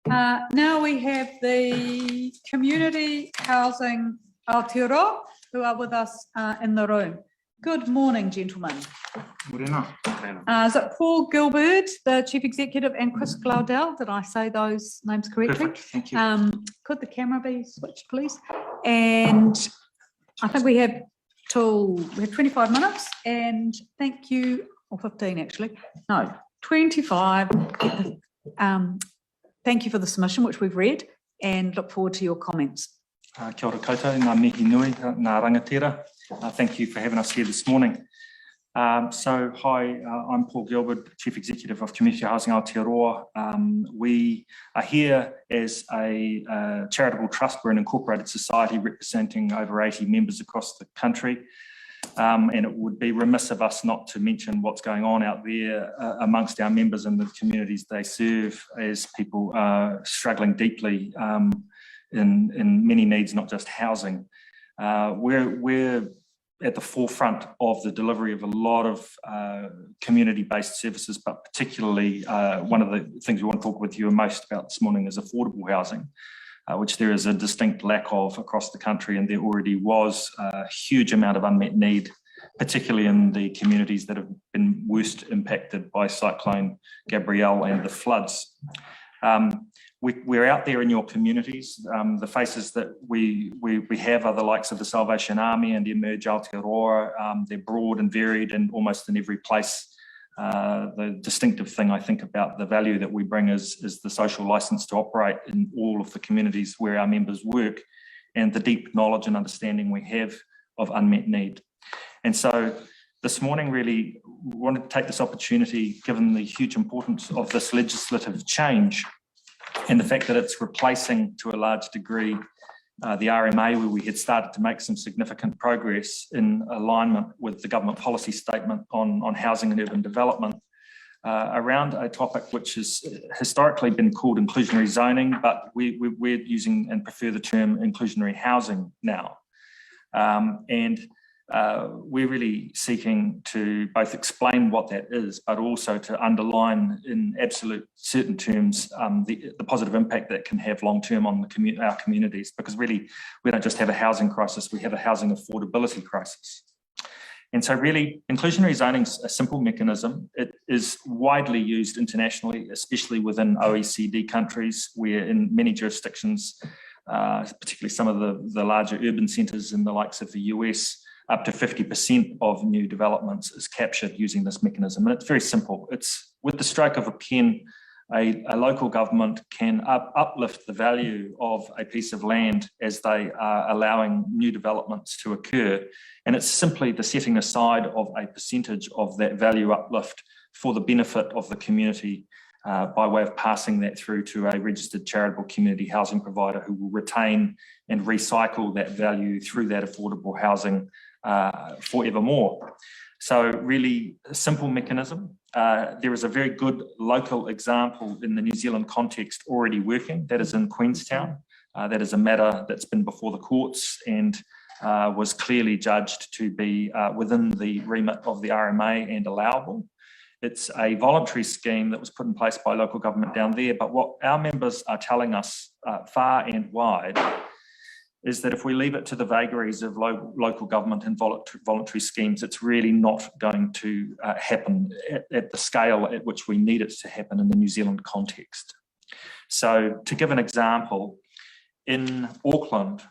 Now we have the community housing Aotearoa who are with us in the room. Good morning, gentlemen. Is it Paul Gilberd, the Chief Executive, and Chris Glaudel? Did I say those names correctly? Perfect, thank you. Could the camera be switched, please? And I think we have 25 minutes, and thank you, or 15 actually, no, 25. Thank you for the submission, which we've read, and look forward to your comments. Kia ora koutou, ngā mihi nui, ngā rangatira. Thank you for having us here this morning. Hi, I'm Paul Gilberd, Chief Executive of Community Housing Aotearoa. We are here as a charitable trust. We're an incorporated society representing over 80 members across the country. And it would be remiss of us not to mention what's going on out there amongst our members and the communities they serve, as people are struggling deeply in many needs, not just housing. We're at the forefront of the delivery of a lot of community-based services, but particularly one of the things we want to talk with you most about this morning is affordable housing, which there is a distinct lack of across the country, and there already was a huge amount of unmet need, particularly in the communities that have been worst impacted by Cyclone Gabrielle and the floods. We're out there in your communities. The faces that we have are the likes of the Salvation Army and the Emerge Aotearoa. They're broad and varied and almost in every place. The distinctive thing I think about the value that we bring is the social license to operate in all of the communities where our members work, and the deep knowledge and understanding we have of unmet need. And so this morning really wanted to take this opportunity, given the huge importance of this legislative change and the fact that it's replacing to a large degree the RMA, where we had started to make some significant progress in alignment with the government policy statement on housing and urban development, around a topic which has historically been called inclusionary zoning, but we're using and prefer the term inclusionary housing now. We're really seeking to both explain what that is, but also to underline in absolute certain terms the positive impact that can have long-term on our communities, because really we don't just have a housing crisis, we have a housing affordability crisis. And so really inclusionary zoning is a simple mechanism. It is widely used internationally, especially within OECD countries, where in many jurisdictions, particularly some of the larger urban centres in the likes of the US, up to 50% of new developments is captured using this mechanism. And it's very simple. It's with the stroke of a pen, a local government can uplift the value of a piece of land as they are allowing new developments to occur. And it's simply the setting aside of a percentage of that value uplift for the benefit of the community by way of passing that through to a registered charitable community housing provider who will retain and recycle that value through that affordable housing forevermore. So really a simple mechanism. There is a very good local example in the New Zealand context already working. That is in Queenstown. That is a matter that's been before the courts and was clearly judged to be within the remit of the RMA and allowable. It's a voluntary scheme that was put in place by local government down there, but what our members are telling us far and wide is that if we leave it to the vagaries of local government and voluntary schemes, it's really not going to happen at the scale at which we need it to happen in the New Zealand context. So to give an example, in Auckland,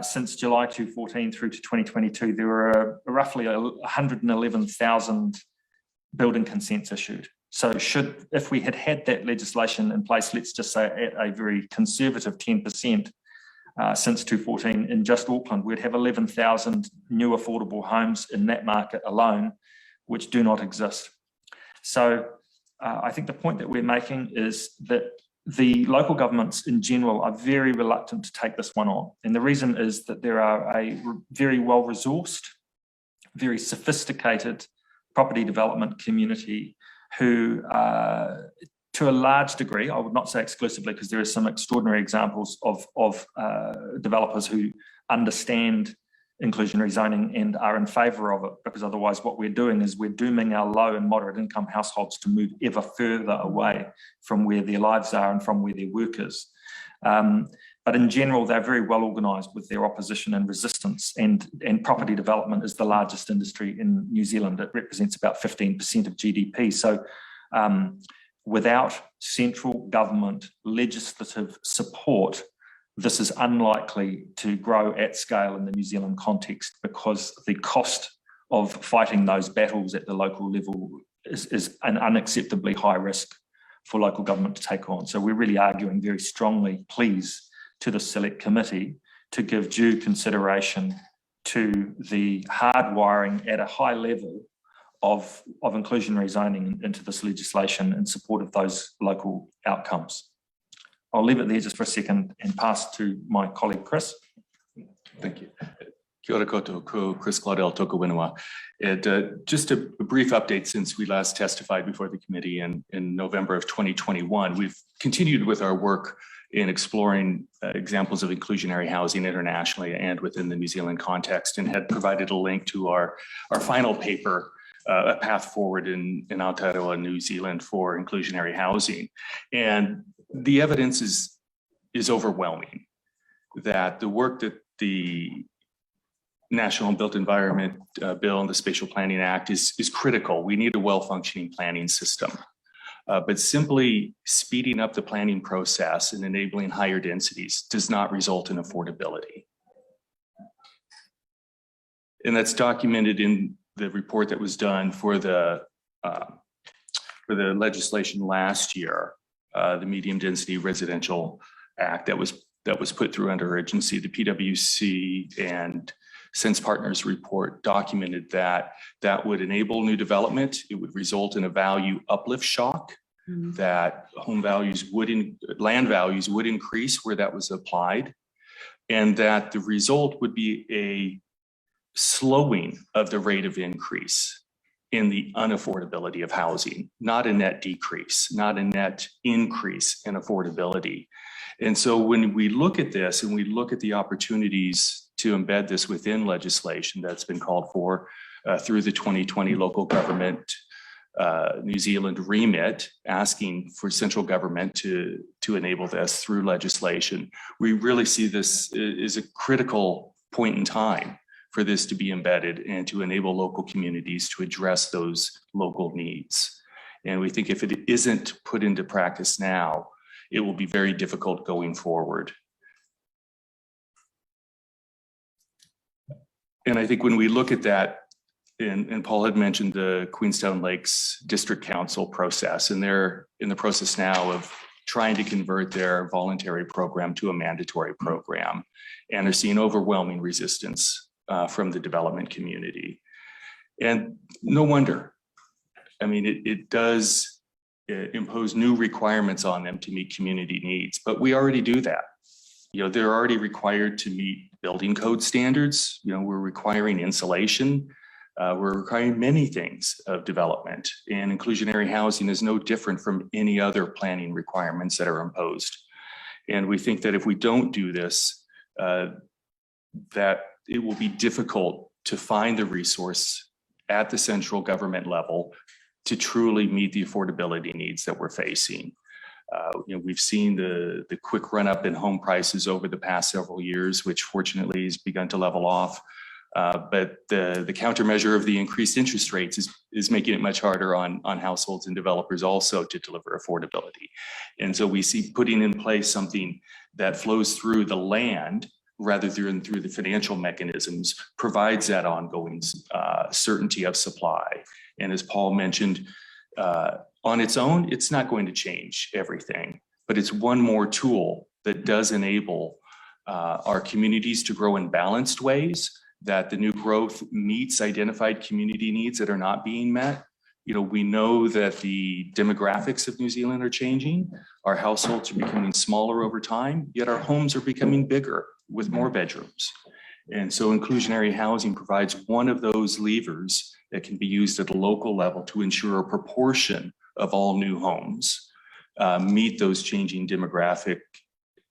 since July 2014 through to 2022, there were roughly 111,000 building consents issued. So if we had had that legislation in place, let's just say at a very conservative 10%, since 2014 in just Auckland, we'd have 11,000 new affordable homes in that market alone, which do not exist. So I think the point that we're making is that the local governments in general are very reluctant to take this one on. And the reason is that there are a very well-resourced, very sophisticated property development community who to a large degree, I would not say exclusively, because there are some extraordinary examples of developers who understand inclusionary zoning and are in favour of it, because otherwise what we're doing is we're dooming our low and moderate income households to move ever further away from where their lives are and from where their work is. But in general, they're very well organised with their opposition and resistance, and property development is the largest industry in New Zealand. It represents about 15% of GDP. So without central government legislative support, this is unlikely to grow at scale in the New Zealand context, because the cost of fighting those battles at the local level is an unacceptably high risk for local government to take on. So we're really arguing very strongly, please, to the Select Committee to give due consideration to the hardwiring at a high level of inclusionary zoning into this legislation in support of those local outcomes. I'll leave it there just for a second and pass to my colleague, Chris. Thank you. Kia ora koutou, ko Chris Glaudel, toko whenua. And just a brief update since we last testified before the committee in November of 2021. We've continued with our work in exploring examples of inclusionary housing internationally and within the New Zealand context, and had provided a link to our final paper, A Path Forward in Aotearoa, New Zealand for inclusionary housing. And the evidence is overwhelming that the work that the National Built Environment Bill and the Spatial Planning Act is critical. We need a well-functioning planning system. But simply speeding up the planning process and enabling higher densities does not result in affordability. And that's documented in the report that was done for the legislation last year, the Medium Density Residential Act that was put through under urgency. The PwC and Sense Partners report documented that would enable new development. It would result in a value uplift shock, that land values would increase where that was applied, and that the result would be a slowing of the rate of increase in the unaffordability of housing, not a net decrease, not a net increase in affordability. And so when we look at this and we look at the opportunities to embed this within legislation that's been called for through the 2020 local government New Zealand remit, asking for central government to enable this through legislation, we really see this as a critical point in time for this to be embedded and to enable local communities to address those local needs. And we think if it isn't put into practice now, it will be very difficult going forward. And I think when we look at that, and Paul had mentioned the Queenstown Lakes District Council process, and they're in the process now of trying to convert their voluntary program to a mandatory program, and are seeing overwhelming resistance from the development community. And no wonder. I mean, it does impose new requirements on them to meet community needs, but we already do that. You know, they're already required to meet building code standards. You know, we're requiring insulation. We're requiring many things of development, and inclusionary housing is no different from any other planning requirements that are imposed. And we think that if we don't do this, that it will be difficult to find the resource at the central government level to truly meet the affordability needs that we're facing. You know, we've seen the quick run up in home prices over the past several years, which fortunately has begun to level off. But the countermeasure of the increased interest rates is making it much harder on households and developers also to deliver affordability. And so we see putting in place something that flows through the land rather than through the financial mechanisms provides that ongoing certainty of supply. And as Paul mentioned, on its own, it's not going to change everything, but it's one more tool that does enable our communities to grow in balanced ways, that the new growth meets identified community needs that are not being met. You know, we know that the demographics of New Zealand are changing. Our households are becoming smaller over time, yet our homes are becoming bigger with more bedrooms. And so inclusionary housing provides one of those levers that can be used at a local level to ensure a proportion of all new homes meet those changing demographic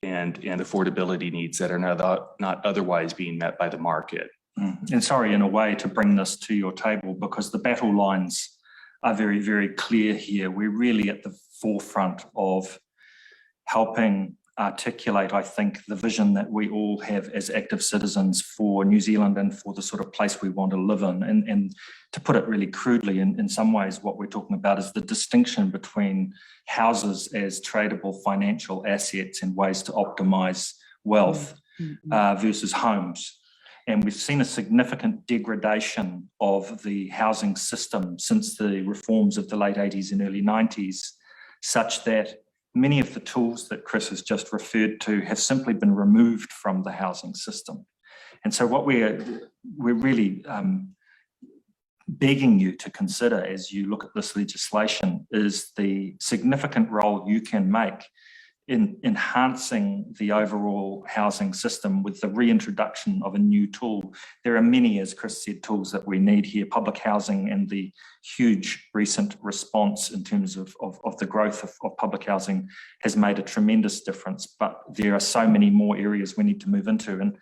and affordability needs that are not otherwise being met by the market. And sorry, in a way, to bring this to your table, because the battle lines are very, very clear here. We're really at the forefront of helping articulate, I think, the vision that we all have as active citizens for New Zealand and for the sort of place we want to live in. And to put it really crudely, in some ways, what we're talking about is the distinction between houses as tradable financial assets and ways to optimize wealth versus homes. And we've seen a significant degradation of the housing system since the reforms of the late 80s and early 90s, such that many of the tools that Chris has just referred to have simply been removed from the housing system. And so what we're really begging you to consider as you look at this legislation is the significant role you can make in enhancing the overall housing system with the reintroduction of a new tool. There are many, as Chris said, tools that we need here. Public housing and the huge recent response in terms of the growth of public housing has made a tremendous difference, but there are so many more areas we need to move into. And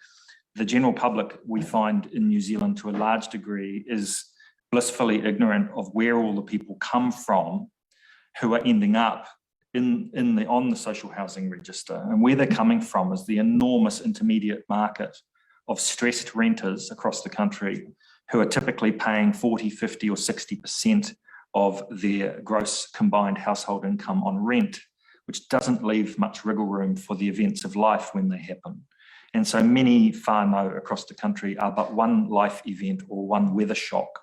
the general public, we find in New Zealand to a large degree, is blissfully ignorant of where all the people come from who are ending up on the social housing register. And where they're coming from is the enormous intermediate market of stressed renters across the country who are typically paying 40, 50 or 60% of their gross combined household income on rent, which doesn't leave much wriggle room for the events of life when they happen. And so many whānau across the country are but one life event or one weather shock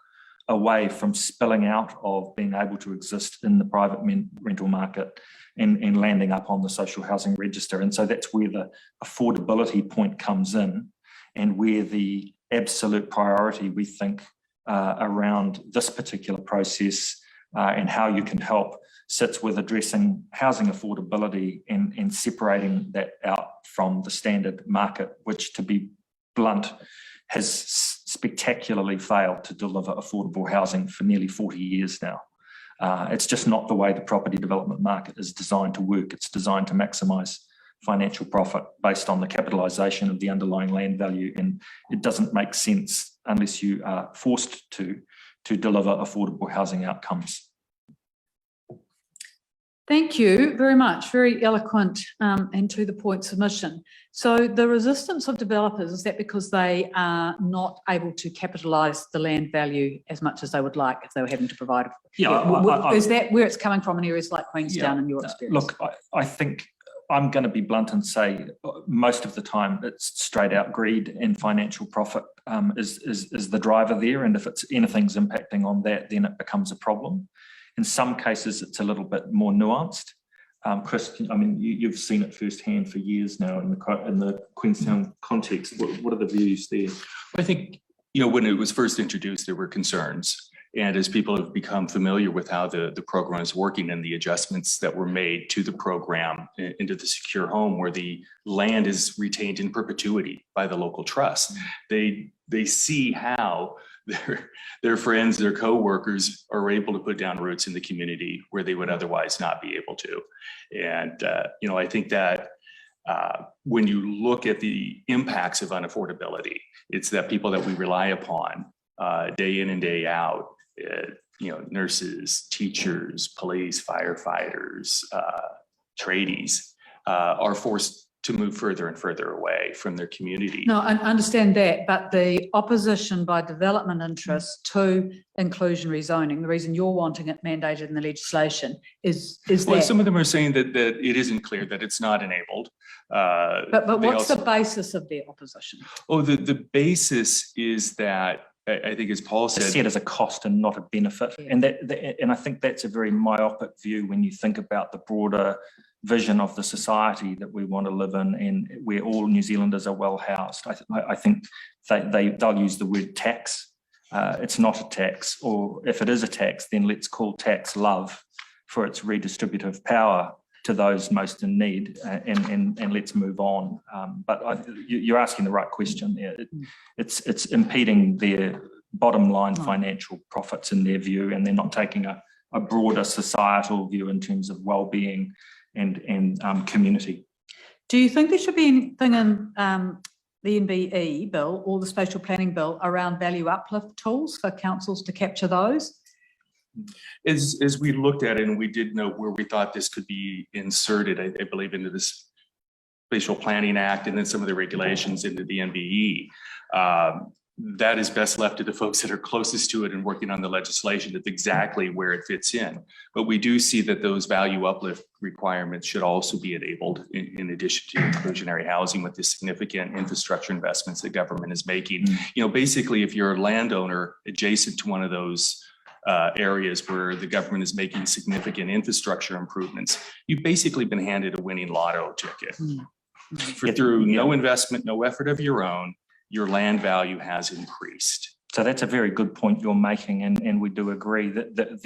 away from spilling out of being able to exist in the private rental market and landing up on the social housing register. And so that's where the affordability point comes in, and where the absolute priority, we think, around this particular process and how you can help sits with addressing housing affordability and separating that out from the standard market, which, to be blunt, has spectacularly failed to deliver affordable housing for nearly 40 years now. It's just not the way the property development market is designed to work. It's designed to maximise financial profit based on the capitalisation of the underlying land value, and it doesn't make sense unless you are forced to deliver affordable housing outcomes. Thank you very much. Very eloquent and to the point submission. So the resistance of developers, is that because they are not able to capitalise the land value as much as they would like if they were having to provide? Is that where it's coming from in areas like Queenstown in your experience? Look, I think I'm going to be blunt and say most of the time it's straight out greed and financial profit is the driver there. And if anything's impacting on that, then it becomes a problem. In some cases, it's a little bit more nuanced. Chris, I mean, you've seen it firsthand for years now in the Queenstown context. What are the views there? I think, when it was first introduced, there were concerns. And as people have become familiar with how the program is working and the adjustments that were made to the program into the secure home, where the land is retained in perpetuity by the local trust, they see how their friends, their co-workers are able to put down roots in the community where they would otherwise not be able to. And, I think that when you look at the impacts of unaffordability, it's that people that we rely upon day in and day out, nurses, teachers, police, firefighters, tradies, are forced to move further and further away from their community. No, I understand that, but the opposition by development interests to inclusionary zoning, the reason you're wanting it mandated in the legislation is that. Some of them are saying that it isn't clear, that it's not enabled. But what's the basis of their opposition? Oh, the basis is that, I think, as Paul said, it's set as a cost and not a benefit. Yeah. And I think that's a very myopic view when you think about the broader vision of the society that we want to live in and where all New Zealanders are well housed. I think they'll use the word tax. It's not a tax, or if it is a tax, then let's call tax love for its redistributive power to those most in need, and let's move on. But you're asking the right question there. It's impeding their bottom line financial profits in their view, and they're not taking a broader societal view in terms of well-being and community. Do you think there should be anything in the NBE bill or the spatial planning bill around value uplift tools for councils to capture those? As we looked at it, and we did note where we thought this could be inserted, I believe, into this Spatial Planning Act and then some of the regulations into the NBE. That is best left to the folks that are closest to it and working on the legislation. That's exactly where it fits in. But we do see that those value uplift requirements should also be enabled in addition to inclusionary housing with the significant infrastructure investments that government is making. You know, basically, if you're a landowner adjacent to one of those areas where the government is making significant infrastructure improvements, you've basically been handed a winning lotto ticket. Through no investment, no effort of your own, your land value has increased. So that's a very good point you're making, and we do agree that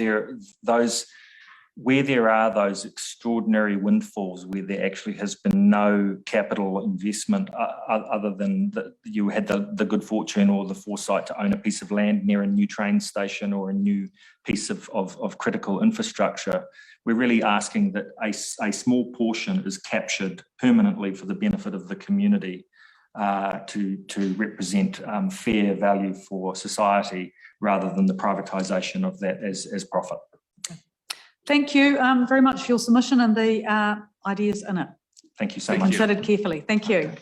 where there are those extraordinary windfalls where there actually has been no capital investment other than that you had the good fortune or the foresight to own a piece of land near a new train station or a new piece of critical infrastructure, we're really asking that a small portion is captured permanently for the benefit of the community to represent fair value for society rather than the privatisation of that as profit. Thank you very much for your submission and the ideas in it. Thank you so much. Considered carefully. Thank you.